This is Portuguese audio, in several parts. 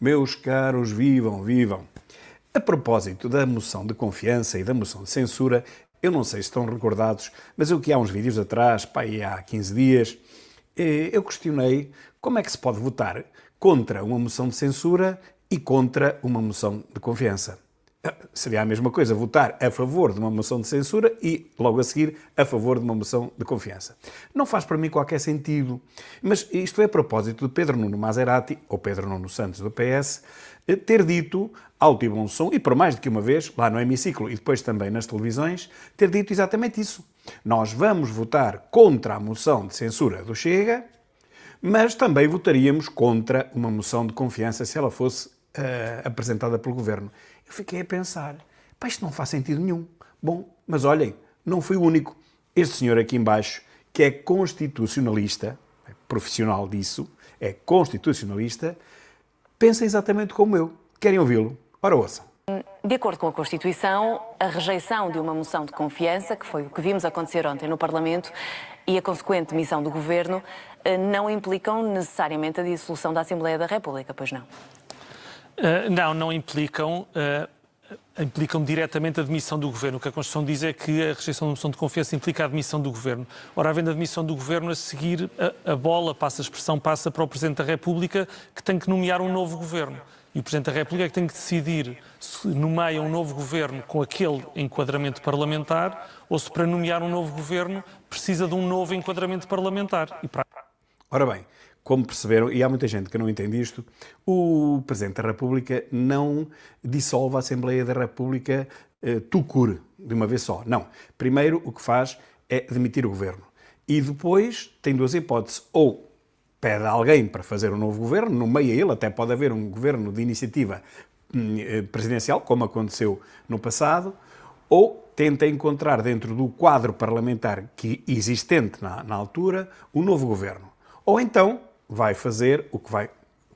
Meus caros, vivam, vivam. A propósito da moção de confiança e da moção de censura, eu não sei se estão recordados, mas eu que há uns vídeos atrás, há 15 dias, eu questionei como é que se pode votar contra uma moção de censura e contra uma moção de confiança. Seria a mesma coisa votar a favor de uma moção de censura e, logo a seguir, a favor de uma moção de confiança. Não faz para mim qualquer sentido. Mas isto é a propósito de Pedro Nuno Maserati, ou Pedro Nuno Santos do PS, ter dito, alto e bom som, e por mais do que uma vez, lá no hemiciclo e depois também nas televisões, ter dito exatamente isso. Nós vamos votar contra a moção de censura do Chega, mas também votaríamos contra uma moção de confiança se ela fosse apresentada pelo Governo. Eu fiquei a pensar, isto não faz sentido nenhum. Bom, mas olhem, não fui o único. Este senhor aqui embaixo, que é constitucionalista, é profissional disso, é constitucionalista, pensa exatamente como eu. Querem ouvi-lo? Ora, ouçam. De acordo com a Constituição, a rejeição de uma moção de confiança, que foi o que vimos acontecer ontem no Parlamento, e a consequente demissão do Governo, não implicam necessariamente a dissolução da Assembleia da República, pois não? Não implicam. Implicam diretamente a demissão do Governo. O que a Constituição diz é que a rejeição da moção de confiança implica a demissão do Governo. Ora, havendo a demissão do Governo, a seguir a bola, passa a expressão, passa para o Presidente da República, que tem que nomear um novo Governo. E o Presidente da República é que tem que decidir se nomeia um novo Governo com aquele enquadramento parlamentar ou se para nomear um novo Governo precisa de um novo enquadramento parlamentar. Ora bem, como perceberam, e há muita gente que não entende isto, o Presidente da República não dissolve a Assembleia da República tout court, de uma vez só. Não. Primeiro o que faz é demitir o Governo. E depois tem duas hipóteses. Ou pede a alguém para fazer um novo Governo, nomeia ele, até pode haver um Governo de iniciativa presidencial, como aconteceu no passado, ou tenta encontrar dentro do quadro parlamentar que existente na altura um novo Governo. Ou então vai fazer o que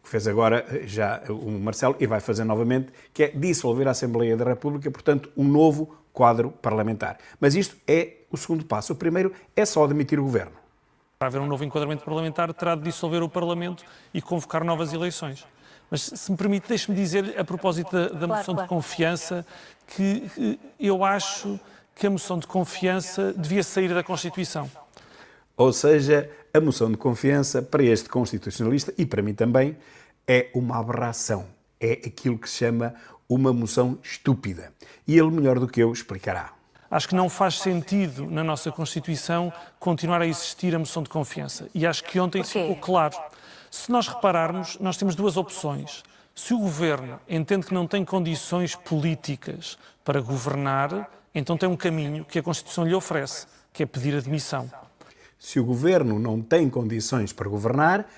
fez agora já o Marcelo e vai fazer novamente, que é dissolver a Assembleia da República, portanto, um novo quadro parlamentar. Mas isto é o segundo passo. O primeiro é só demitir o Governo. Para haver um novo enquadramento parlamentar, terá de dissolver o Parlamento e convocar novas eleições. Mas, se me permite, deixe-me dizer, a propósito da moção de confiança, que eu acho que a moção de confiança devia sair da Constituição. Ou seja, a moção de confiança, para este constitucionalista, e para mim também, é uma aberração. É aquilo que se chama uma moção estúpida. E ele, melhor do que eu, explicará. Acho que não faz sentido, na nossa Constituição, continuar a existir a moção de confiança. E acho que ontem isso ficou claro. Se nós repararmos, nós temos duas opções. Se o Governo entende que não tem condições políticas para governar, então tem um caminho que a Constituição lhe oferece, que é pedir a demissão. Se o Governo não tem condições para governar,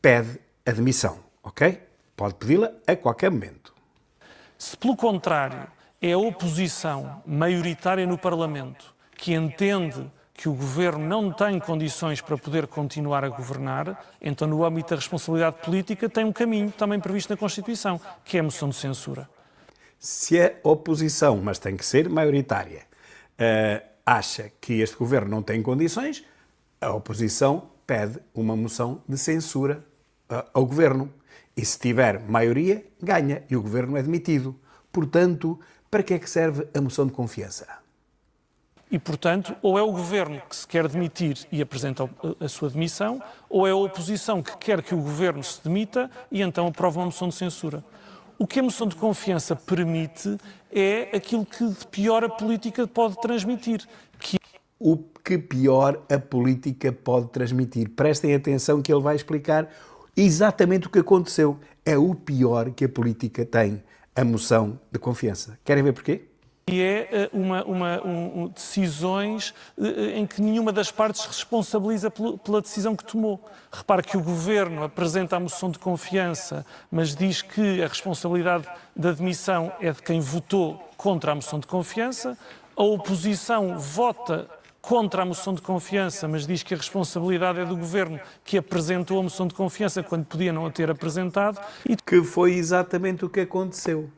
pede a demissão, ok? Pode pedi-la a qualquer momento. Se, pelo contrário, é a oposição maioritária no Parlamento que entende que o Governo não tem condições para poder continuar a governar, então, no âmbito da responsabilidade política, tem um caminho também previsto na Constituição, que é a moção de censura. Se a oposição, mas tem que ser maioritária, acha que este Governo não tem condições, a oposição pede uma moção de censura ao Governo. E se tiver maioria, ganha e o Governo é demitido. Portanto, para que é que serve a moção de confiança? E, portanto, ou é o Governo que se quer demitir e apresenta a sua demissão, ou é a oposição que quer que o Governo se demita e então aprova uma moção de censura. O que a moção de confiança permite é aquilo que de pior a política pode transmitir, o que pior a política pode transmitir. Prestem atenção que ele vai explicar exatamente o que aconteceu. É o pior que a política tem, a moção de confiança. Querem ver porquê? E é decisões em que nenhuma das partes se responsabiliza pela decisão que tomou. Repare que o Governo apresenta a moção de confiança, mas diz que a responsabilidade da demissão é de quem votou contra a moção de confiança. A oposição vota contra a moção de confiança, mas diz que a responsabilidade é do Governo, que apresentou a moção de confiança quando podia não a ter apresentado. Que foi exatamente o que aconteceu.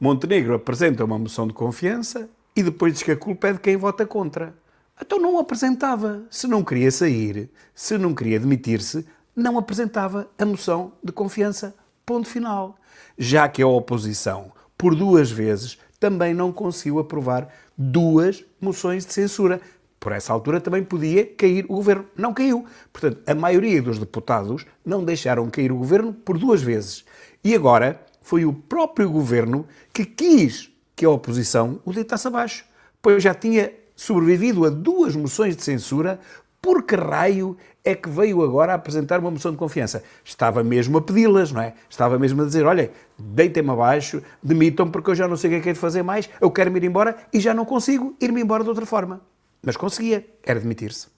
Montenegro apresenta uma moção de confiança e depois diz que a culpa é de quem vota contra. Então não apresentava. Se não queria sair, se não queria demitir-se, não apresentava a moção de confiança. ponto final. Já que a oposição, por 2 vezes, também não conseguiu aprovar 2 moções de censura. Por essa altura também podia cair o governo. Não caiu. Portanto, a maioria dos deputados não deixaram cair o governo por 2 vezes. E agora foi o próprio governo que quis que a oposição o deitasse abaixo. Pois já tinha sobrevivido a 2 moções de censura. Por que raio é que veio agora a apresentar uma moção de confiança? Estava mesmo a pedi-las, não é? Estava mesmo a dizer, olha, deitem-me abaixo, demitam porque eu já não sei o que é de fazer mais, eu quero-me ir embora e já não consigo ir-me embora de outra forma. Mas conseguia, era demitir-se.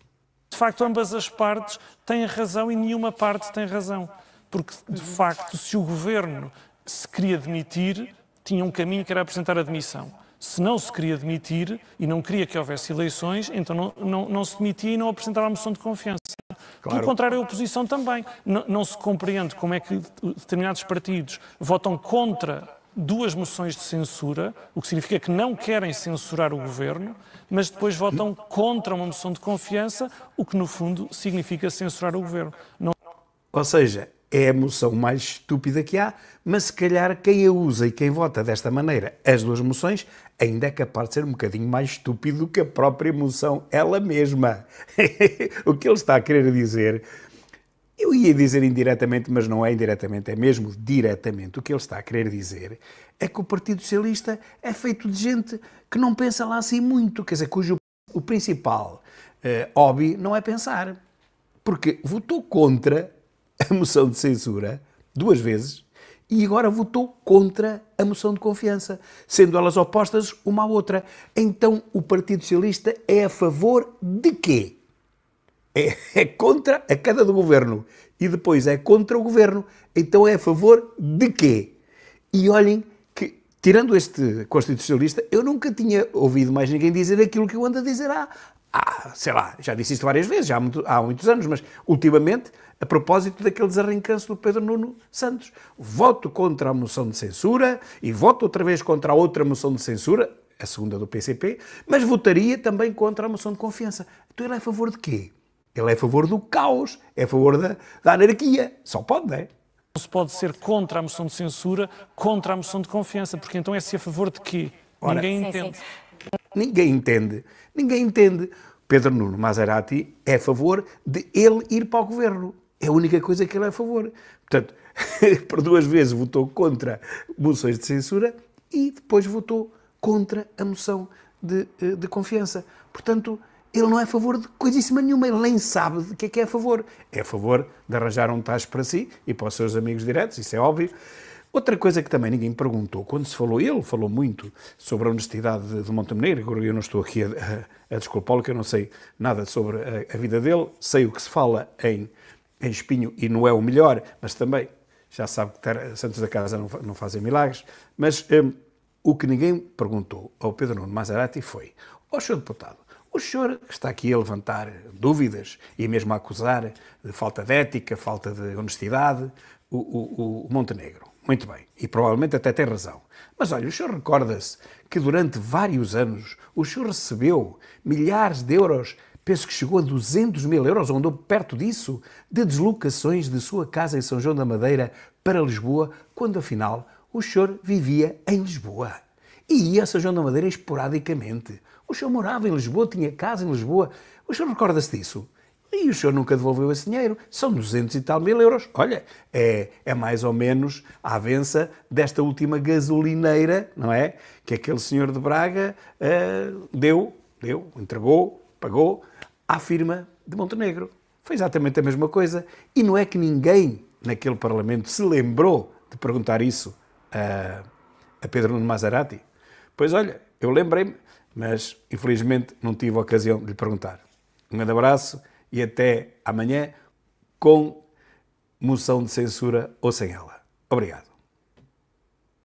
De facto, ambas as partes têm razão e nenhuma parte tem razão. Porque, de facto, se o governo se queria demitir, tinha um caminho que era apresentar a demissão. Se não se queria demitir e não queria que houvesse eleições, então não se demitia e não apresentava a moção de confiança. Claro. Pelo contrário, a oposição também. Não se compreende como é que determinados partidos votam contra 2 moções de censura, o que significa que não querem censurar o governo, mas depois votam contra uma moção de confiança, o que no fundo significa censurar o governo. Ou seja, é a moção mais estúpida que há, mas se calhar quem a usa e quem vota desta maneira as 2 moções ainda é capaz de ser um bocadinho mais estúpido do que a própria moção ela mesma. O que ele está a querer dizer, eu ia dizer indiretamente, mas não é indiretamente, é mesmo diretamente. O que ele está a querer dizer é que o Partido Socialista é feito de gente que não pensa lá assim muito, quer dizer, cujo o principal hobby não é pensar. Porque votou contra a moção de censura 2 vezes e agora votou contra a moção de confiança, sendo elas opostas uma à outra. Então o Partido Socialista é a favor de quê? É contra a queda do governo e depois é contra o governo. Então é a favor de quê? E olhem que, tirando este Constitucionalista, eu nunca tinha ouvido mais ninguém dizer aquilo que eu ando a dizer sei lá, já disse isto várias vezes, já há muitos anos, mas ultimamente, a propósito daquele desarrancanço do Pedro Nuno Santos. Voto contra a moção de censura e voto outra vez contra a outra moção de censura, a segunda do PCP, mas votaria também contra a moção de confiança. Então ele é a favor de quê? Ele é a favor do caos, é a favor da anarquia. Só pode, não é? Não se pode ser contra a moção de censura, contra a moção de confiança, porque então é-se a favor de quê? Ora, ninguém entende. Ninguém entende. Ninguém entende. Pedro Nuno Maserati é a favor de ele ir para o governo. É a única coisa que ele é a favor. Portanto, por 2 vezes votou contra moções de censura e depois votou contra a moção de confiança. Portanto, ele não é a favor de coisíssima nenhuma. Ele nem sabe de que é a favor. É a favor de arranjar um tacho para si e para os seus amigos diretos, isso é óbvio. Outra coisa que também ninguém perguntou, quando se falou, ele falou muito sobre a honestidade de Montenegro, agora eu não estou aqui a desculpá-lo, que eu não sei nada sobre a vida dele, sei o que se fala em Espinho e não é o melhor, mas também já sabe que santos da casa não fazem milagres, mas o que ninguém perguntou ao Pedro Nuno Maserati foi, ó senhor deputado, o senhor está aqui a levantar dúvidas e mesmo a acusar de falta de ética, falta de honestidade, o Montenegro. Muito bem, e provavelmente até tem razão. Mas olha, o senhor recorda-se que durante vários anos o senhor recebeu milhares de euros, penso que chegou a 200 mil euros, ou andou perto disso, de deslocações de sua casa em São João da Madeira para Lisboa, quando afinal o senhor vivia em Lisboa. E ia a São João da Madeira esporadicamente. O senhor morava em Lisboa, tinha casa em Lisboa. O senhor recorda-se disso? E o senhor nunca devolveu esse dinheiro. São 200 e tal mil euros. Olha, é mais ou menos a avença desta última gasolineira, não é? Que aquele senhor de Braga entregou, pagou à firma de Montenegro. Foi exatamente a mesma coisa. E não é que ninguém naquele Parlamento se lembrou de perguntar isso a Pedro Nuno Maserati? Pois olha, eu lembrei-me, mas infelizmente não tive a ocasião de lhe perguntar. Um grande abraço e até amanhã com moção de censura ou sem ela. Obrigado.